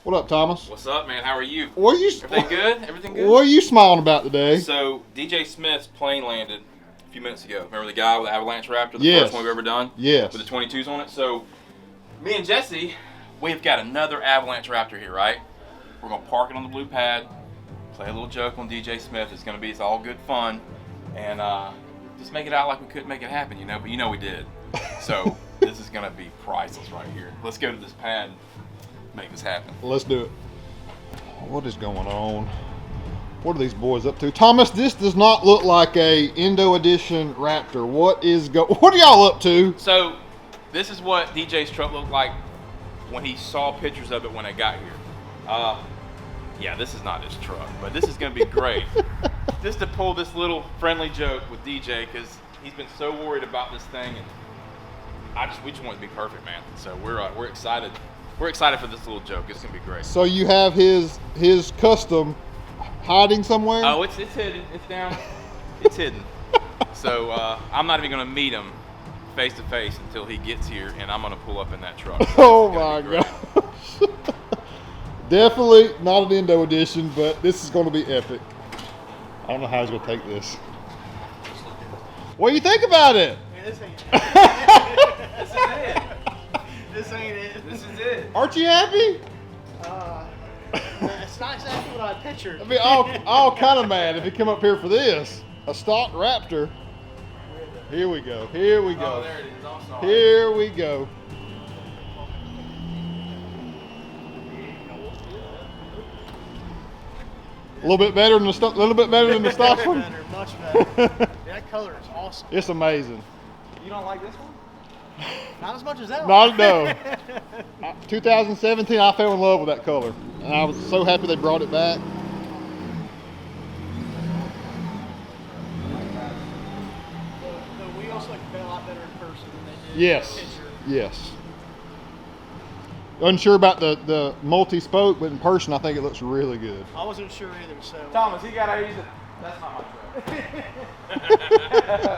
What up, Thomas? What's up, man? How are you? What are you? Everything good? Everything good? What are you smiling about today? So, DJ Smith's plane landed a few minutes ago. Remember the guy with the Avalanche Raptor, the Yes. first one we've ever done? Yes. With the 22s on it? So, me and Jesse, we've got another Avalanche Raptor here, right? We're going to park it on the blue pad, play a little joke on DJ Smith. It's all good fun, and just make it out like we couldn't make it happen, you know? But you know we did. So, this is going to be priceless right here. Let's go to this pad and make this happen. Let's do it. What is going on? What are these boys up to? Thomas, this does not look like a Indo Edition Raptor. What are y'all up to? So, this is what DJ's truck looked like when he saw pictures of it when I got here. Yeah, this is not his truck, but this is going to be great. Just to pull this little friendly joke with DJ, because he's been so worried about this thing, and we just want it to be perfect, man. So we're excited. We're excited for this little joke. It's going to be great. So you have his custom hiding somewhere? Oh, it's hidden. It's down. It's hidden. So I'm not even going to meet him face to face until he gets here, and I'm going to pull up in that truck. So oh my gosh. Definitely not an Indo Edition, but this is going to be epic. I don't know how he's going to take this. What do you think about it? Man, this ain't it. This is it. This ain't it. This is it. Aren't you happy? It's not exactly what I pictured. I mean, all kind of mad if you come up here for this. A stock Raptor. Here we go. Here we go. Oh, there it is. I'm sorry. Here we go. A little bit better than the stock. one. Better, much better. That color is awesome. It's amazing. You don't like this one? Not as much as that Not one. no. 2017, I fell in love with that color, and I was so happy they brought it back. The wheels look a lot better in person than they did Yes. in the picture. Yes. Unsure about the multi-spoke, but in person, I think it looks really good. I wasn't sure either, so. Thomas, you gotta use it. That's not my truck.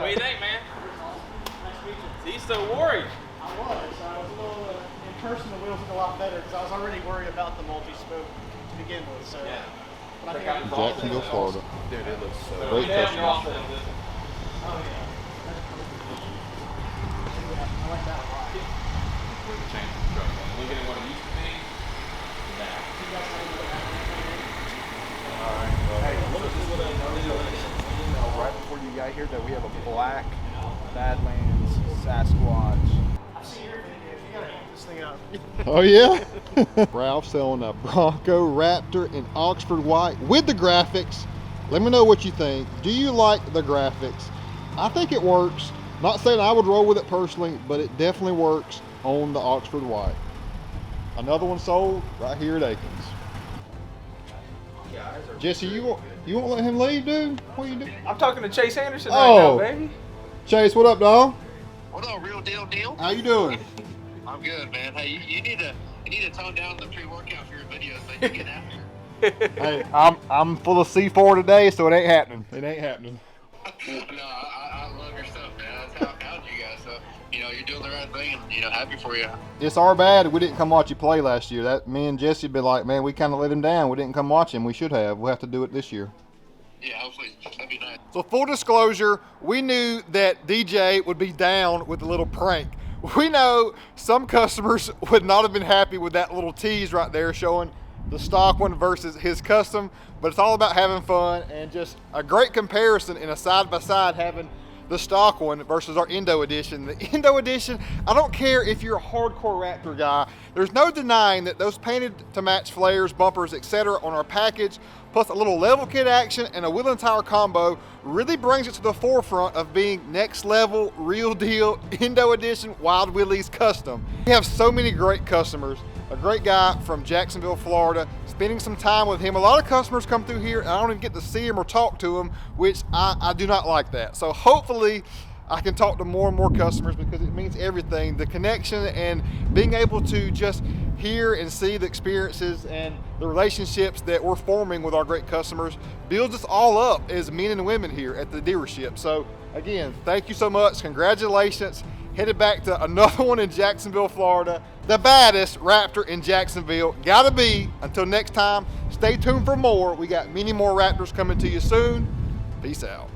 What do you think, man? Nice to meet you. He's so worried. I was a little, in person the wheels look a lot better because I was already worried about the multi-spoke to begin with, so. Yeah. But I Check out think the Jacksonville, Florida. Dude, it looks so Great Yeah, customer. you're all set on this. Oh yeah. I like that a lot. We're gonna change the truck. Look at what it used to be. Now. Hey, right before you got here that we have a black Badlands Sasquatch. I see your videos. You gotta amp this thing up. Oh yeah? Ralph selling a Bronco Raptor in Oxford white with the graphics. Let me know what you think. Do you like the graphics? I think it works. Not saying I would roll with it personally, but it definitely works on the Oxford white. Another one sold right here at Akins. Jesse, you won't let him leave, dude? What you doing? I'm talking to Chase Anderson Oh. right now, baby. Chase, what up, dog? What up, real deal? How you doing? I'm good, man. Hey, you need to tone down the pre-workout for your videos, man. You get after. Hey, I'm full of C4 today, so it ain't happening. It ain't happening. No, I love your stuff, man. That's how I found you guys. So, you're doing the right thing, and happy for you. It's our bad we didn't come watch you play last year. That me and Jesse been like, man, we kind of let him down. We didn't come watch him. We should have. We'll have to do it this year. Yeah, hopefully that'd be nice. So full disclosure, we knew that DJ would be down with a little prank. We know some customers would not have been happy with that little tease right there showing the stock one versus his custom, but it's all about having fun and just a great comparison in a side-by-side having the stock one versus our Indo Edition. The Indo Edition, I don't care if you're a hardcore Raptor guy, there's no denying that those painted to match flares, bumpers, etc. on our package, plus a little level kit action and a wheel and tire combo really brings it to the forefront of being next level, real deal, Indo Edition, Wild Willies custom. We have so many great customers. A great guy from Jacksonville, Florida, spending some time with him. A lot of customers come through here and I don't even get to see him or talk to him, which I do not like that. So hopefully I can talk to more and more customers because it means everything. The connection and being able to just hear and see the experiences and the relationships that we're forming with our great customers builds us all up as men and women here at the dealership. So again, thank you so much. Congratulations. headed back to another one in Jacksonville, Florida. The baddest Raptor in Jacksonville. Gotta be. Until next time, stay tuned for more. We got many more Raptors coming to you soon. Peace out.